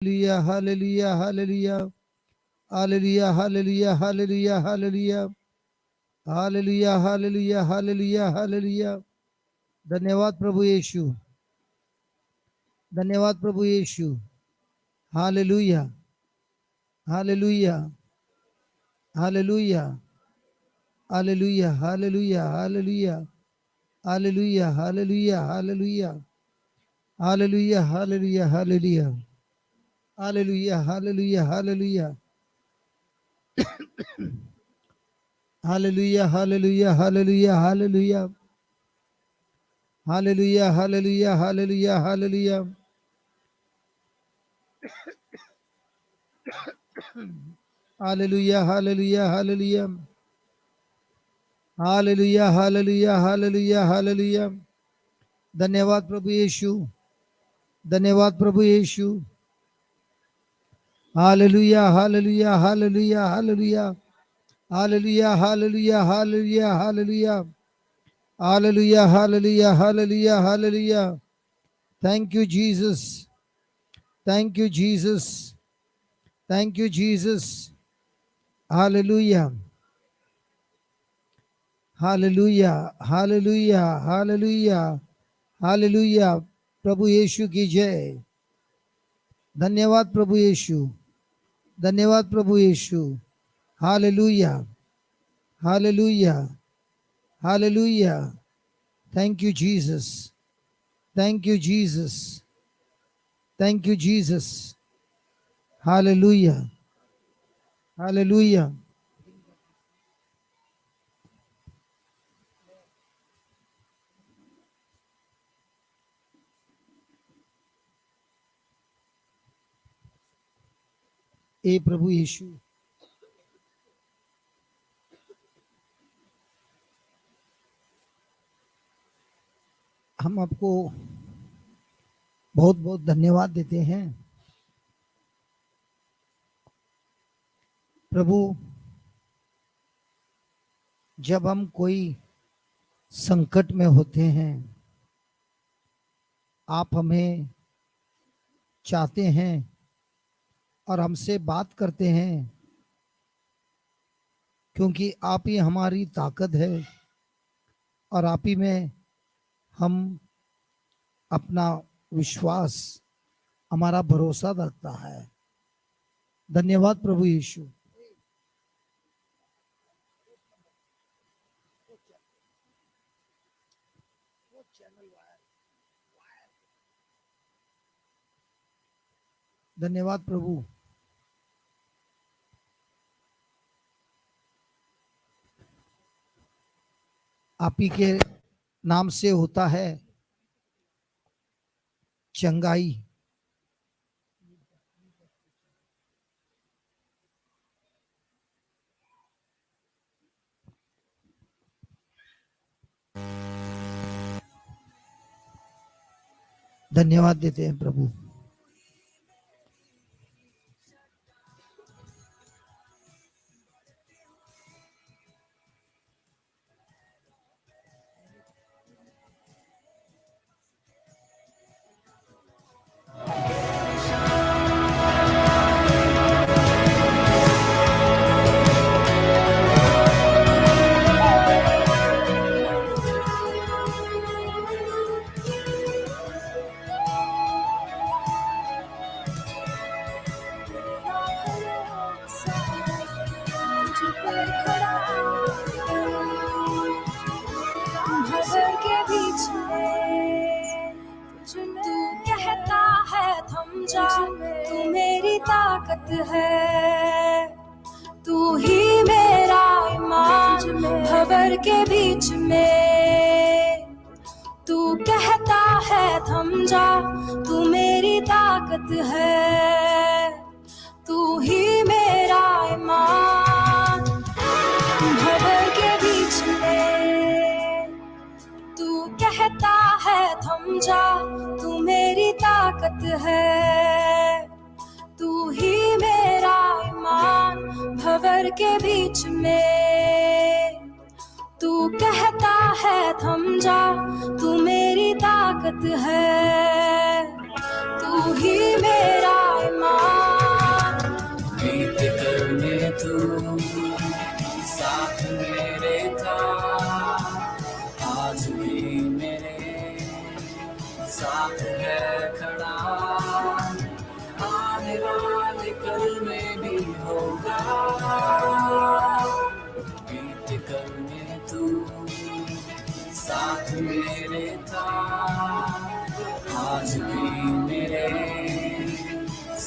Hallelujah, hallelujah, hallelujah, hallelujah, hallelujah, hallelujah, hallelujah, hallelujah, hallelujah, hallelujah, hallelujah. धन्यवाद प्रभु यीशु, धन्यवाद प्रभु यीशु. Hallelujah, hallelujah, hallelujah, hallelujah, hallelujah, hallelujah, hallelujah, hallelujah, hallelujah, hallelujah, hallelujah, hallelujah, hallelujah, hallelujah, hallelujah, hallelujah, hallelujah, hallelujah, hallelujah. Hallelujah, hallelujah, hallelujah, hallelujah. Hallelujah, hallelujah, hallelujah. Hallelujah, hallelujah, hallelujah, hallelujah. धन्यवाद प्रभु यीशु, धन्यवाद प्रभु यीशु. Hallelujah, hallelujah, hallelujah, hallelujah. Hallelujah, hallelujah, hallelujah, hallelujah. Hallelujah, hallelujah, hallelujah, hallelujah. Thank you, Jesus. Thank you, Jesus. Thank you, Jesus. Hallelujah. Hallelujah, hallelujah, hallelujah, hallelujah. प्रभु यीशु की जय. धन्यवाद प्रभु यीशु, धन्यवाद प्रभु यीशु. Hallelujah, hallelujah, hallelujah. Thank you Jesus, thank you Jesus, thank you Jesus. Hallelujah, hallelujah. ए प्रभु यीशु, हम आपको बहुत बहुत धन्यवाद देते हैं प्रभु. जब हम कोई संकट में होते हैं, आप हमें चाहते हैं और हमसे बात करते हैं, क्योंकि आप ही हमारी ताकत है और आप ही में हम अपना विश्वास, हमारा भरोसा रखता है. धन्यवाद प्रभु यीशु. धन्यवाद प्रभु. आप ही के नाम से होता है चंगाई. धन्यवाद देते हैं प्रभु. तू मेरी ताकत है, तू ही मेरा ईमान. भंवर के बीच में तू कहता है थम जा, तू मेरी ताकत है, तू ही मेरा ईमान. भंवर के बीच में तू कहता है थम जा, तू मेरी ताकत है, तू ही मेरा ईमान. भंवर के बीच में तू कहता है थम जा, तू मेरी ताकत है, तू ही मेरा ईमान.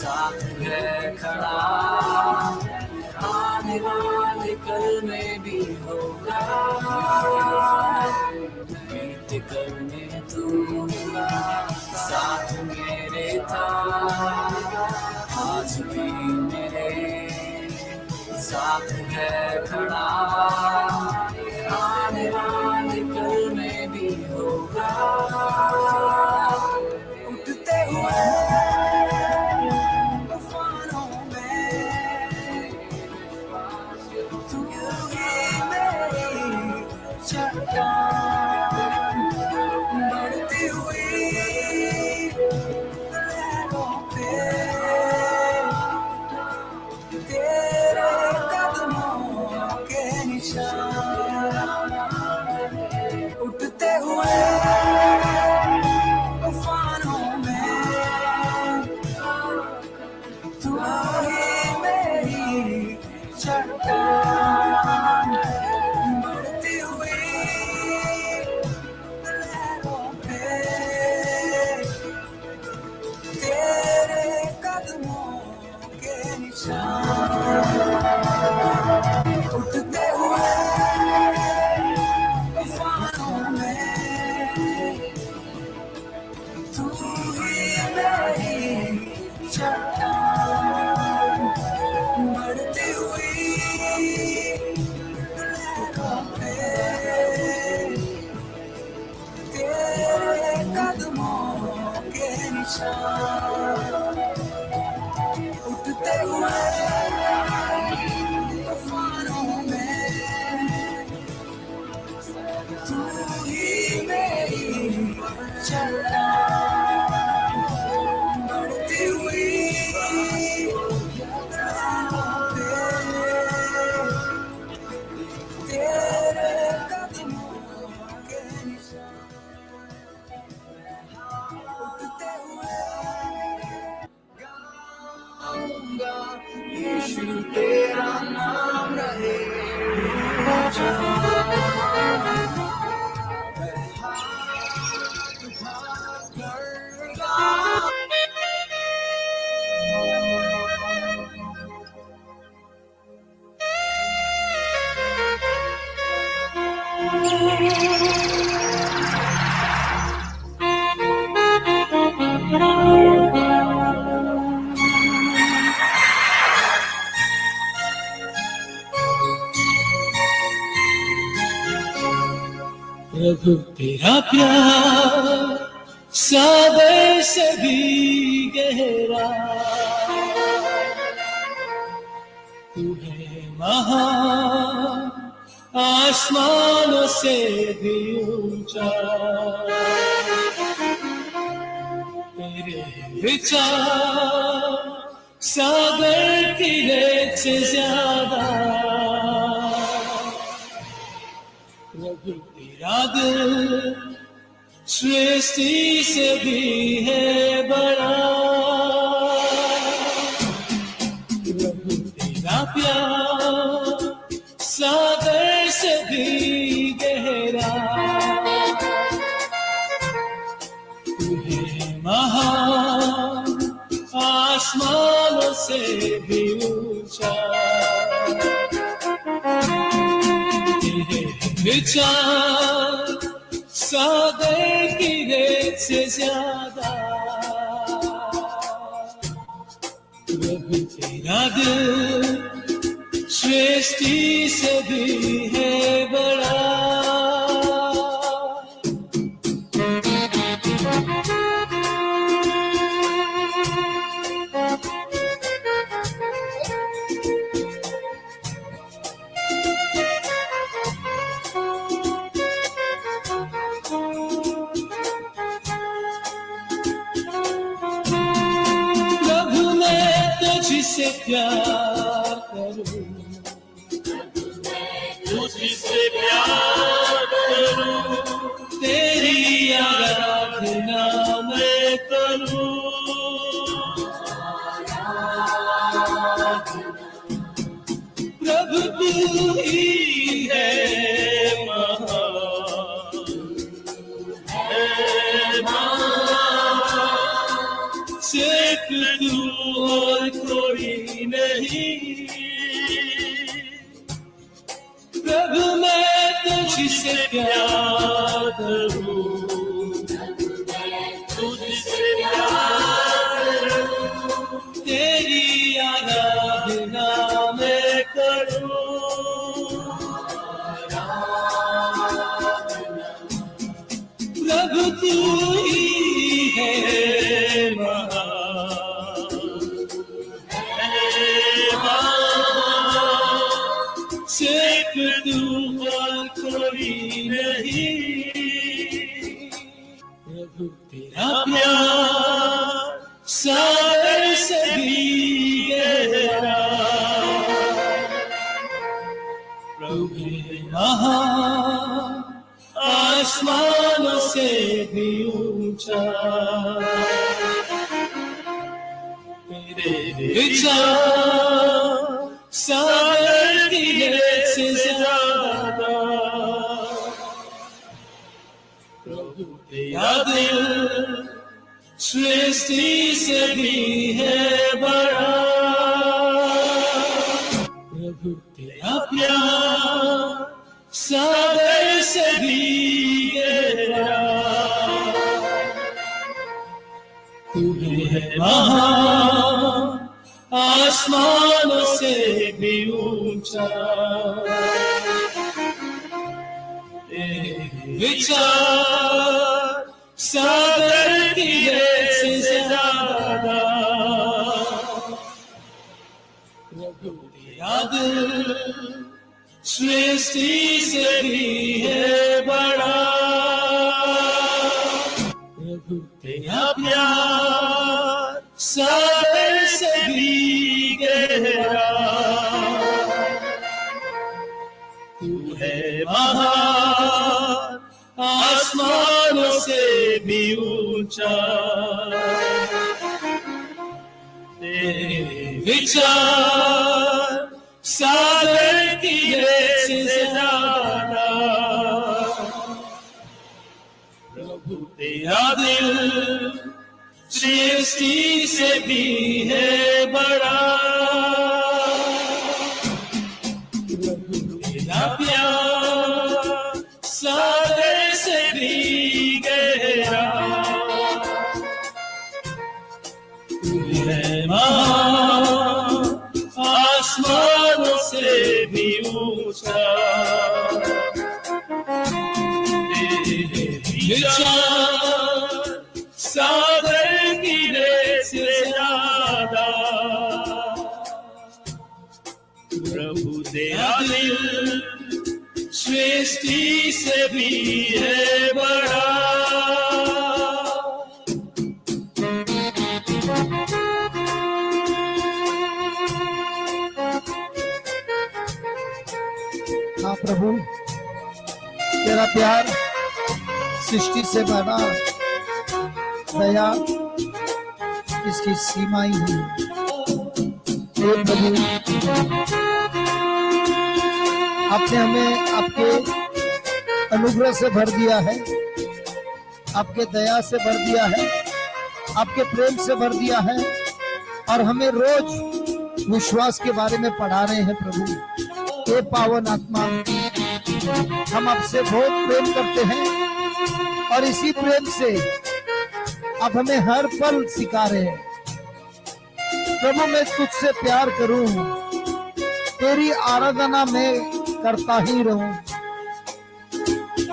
साथ है खड़ा, आने वाले कल में भी होगा, बीत कल में तू साथ मेरे था, आज भी मेरे साथ है खड़ा, आने वाले कल में भी होगा, उठते हुए तूफानों में तू ही मेरी चट्टान, बढ़ती हुई लहरों पे तेरे कदमों के निशान, उठते हुए तूफानों में तू ही मेरी चट्टान, बढ़ती हुई लहरों पे तेरे कदमों के निशान, उठते हुए तूफानों में तू ही मेरी चट्टान, बढ़ती हुई लहरों पे तेरे कदमों के निशान, उठते हुए तूफानों में तू ही मेरी चट्टान, बढ़ती हुई लहरों पे तेरे कदमों के निशान, उठते हुए गाऊंगा यीशु तेरा नाम रहे, प्रभु तेरा प्यार सागर से भी गहरा, तू है महान आसमानों से भी ऊंचा, तेरे विचार सागर की रेत से ज्यादा, प्रभु तेरा दिल सृष्टि से भी है बड़ा, प्रभु तेरा प्यार सागर से भी गहरा, तू है महान आसमानों से भी ऊंचा, तेरे विचार सागर की रेत से ज्यादा, प्रभु तेरा दिल सृष्टि से भी है बड़ा, तुझसे प्यार करूं, तुझसे प्यार करूं, तेरी आराधना मैं करूं, प्रभु तू ही है महान, सिर्फ तू तेरी आराधना मैं करूं। प्रभु तू ही है महान, सिर्फ तू और कोई नहीं। प्रभु तेरा प्यार सागर से भी गहरा, प्रभु महान आसमानों से भी ऊंचा। तेरे विचार सागर की रेत से ज्यादा, प्रभु तेरा दिल सृष्टि से भी है बड़ा। प्रभु तेरा प्यार सागर से भी गहरा, तू है महान आसमानों से भी ऊंचा। तेरे विचार सागर की रेत से ज्यादा, प्रभु तेरा दिल सृष्टि से भी है बड़ा। प्रभु तेरा प्यार सागर से भी गहरा, तू है महान आसमानों से भी ऊंचा। तेरे विचार सागर की रेत से ज्यादा, प्रभु तेरा दिल सृष्टि से भी है बड़ा। प्रभु तेरा प्यार सागर से भी गहरा, तू है महान आसमानों से भी ऊंचा। तेरे विचार सागर की रेत से ज्यादा, प्रभु तेरा दिल सृष्टि से भी है बड़ा। हाँ प्रभु, तेरा प्यार सृष्टि से बड़ा, दया इसकी सीमा ही है। हे प्रभु, आपने हमें आपके अनुग्रह से भर दिया है, आपके दया से भर दिया है, आपके प्रेम से भर दिया है, और हमें रोज विश्वास के बारे में पढ़ा रहे हैं। प्रभु हे पावन आत्मा, हम आपसे बहुत प्रेम करते हैं, और इसी प्रेम से आप हमें हर पल सिखा रहे हैं। प्रभु मैं तुझसे प्यार करूं, तेरी आराधना में करता ही रहूं।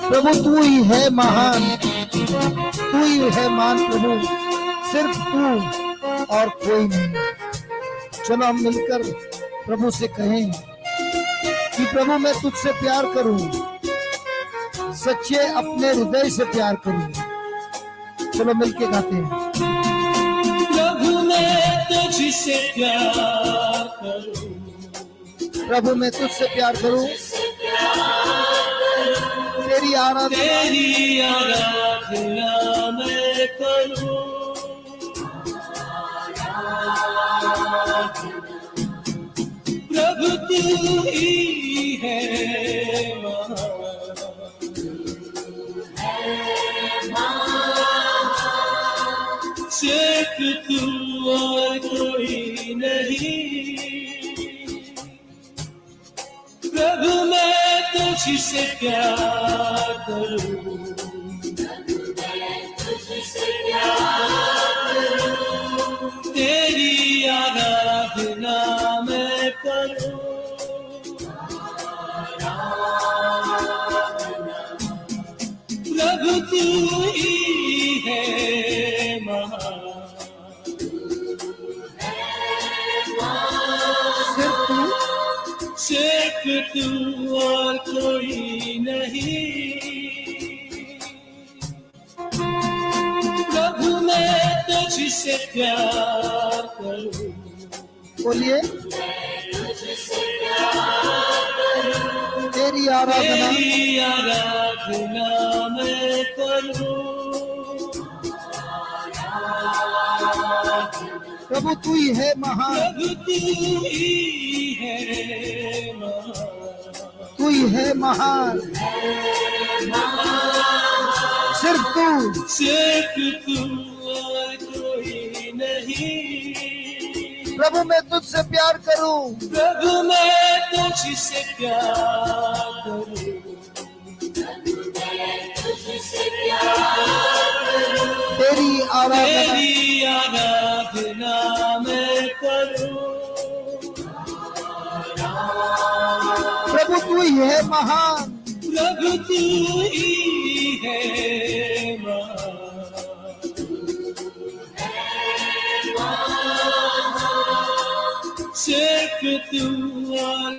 प्रभु तू ही है महान, तू ही है महान प्रभु, सिर्फ तू और कोई नहीं। चलो हम मिलकर प्रभु से कहें कि प्रभु मैं तुझसे प्यार करूं, सच्चे अपने हृदय से प्यार करूं। चलो मिलके गाते हैं। प्रभु मैं तुझसे प्यार करूं, प्रभु मैं तुझसे प्यार करूं, तेरी आराधना मैं करूं। प्रभु तू ही है महान, सिर्फ तू और कोई नहीं। प्रभु मैं तुझसे प्यार करूं, तेरी आराधना आराधना मैं करूं, प्रभु तू ही है महान, सिर्फ तू और कोई नहीं। प्रभु मैं तुझसे प्यार करूं, बोलिए तेरी आराधना मैं करूं, प्रभु तू ही है महान, प्रभु तू ही है महान, तू ही है महान, सिर्फ तू और कोई नहीं। प्रभु मैं तुझसे प्यार करूं, प्रभु मैं तुझसे प्यार करूं, तेरी आराधना मैं करूं, प्रभु तू ही है महान, प्रभु तू ही है महान, सिर्फ तू और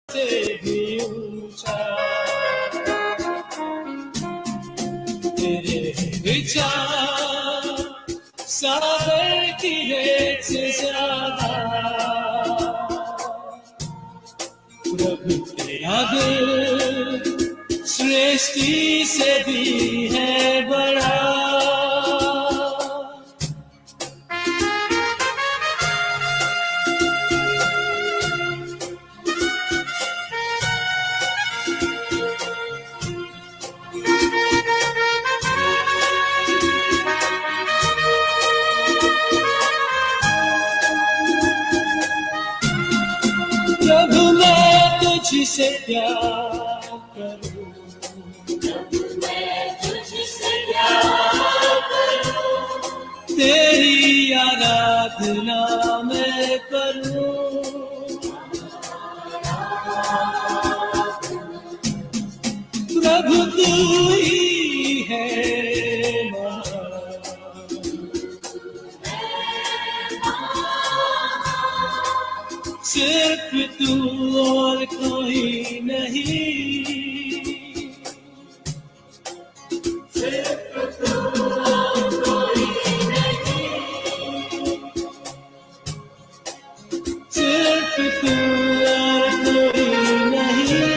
से भी ऊंचा तेरे विचार सागर की रेत से ज्यादा, प्रभु तेरा दिल सृष्टि से भी है बड़ा। प्रभु मैं तुझसे प्यार करूं, तेरी आराधना मैं करूं, प्रभु तू ही है महान, सिर्फ तू और कोई नहीं। सिर्फ तू और कोई नहीं, सिर्फ तू और कोई नहीं,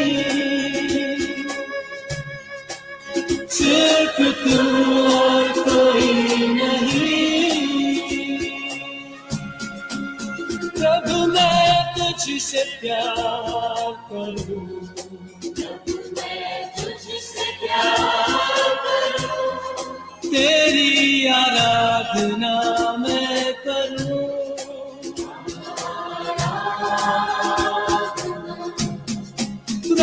सिर्फ तू और कोई नहीं। प्रभु मैं तुझसे प्यार करूं, तेरी आराधना मैं करूं,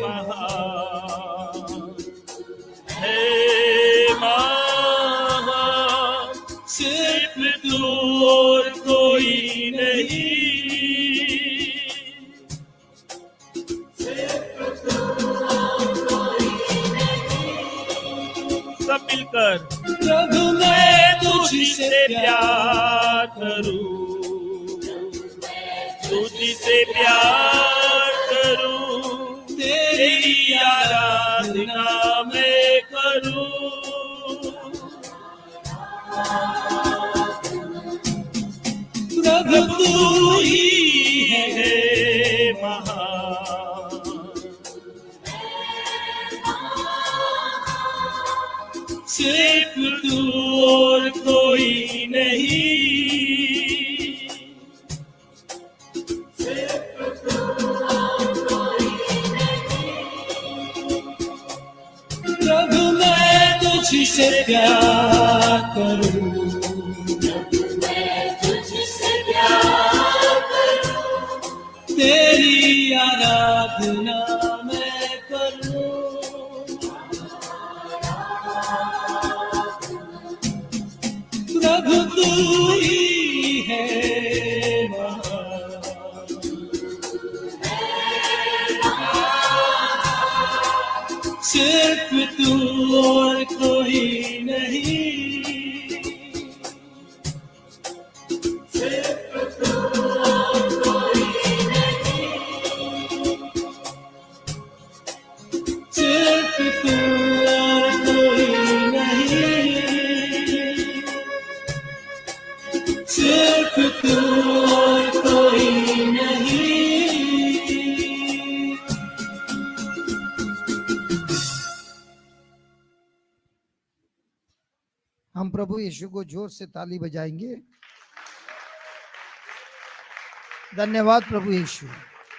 महान, हे महान, सिर्फ तू और कोई नहीं। सब मिलकर प्रभु मैं तुझसे प्यार करूं, तुझसे प्यार करूं, तेरी आराधना मैं करूं। प्रभु तू ही है महान, सिर्फ तू और कोई नहीं। प्रभु मैं तुझसे प्यार करूं, तेरी आराधना मैं करूं। प्रभु तू ही है महान, सिर्फ तू और कोई नहीं। सिर्फ तू और कोई नहीं, सिर्फ तू और कोई नहीं। हम प्रभु यीशु को जोर से ताली बजाएंगे। धन्यवाद प्रभु यीशु।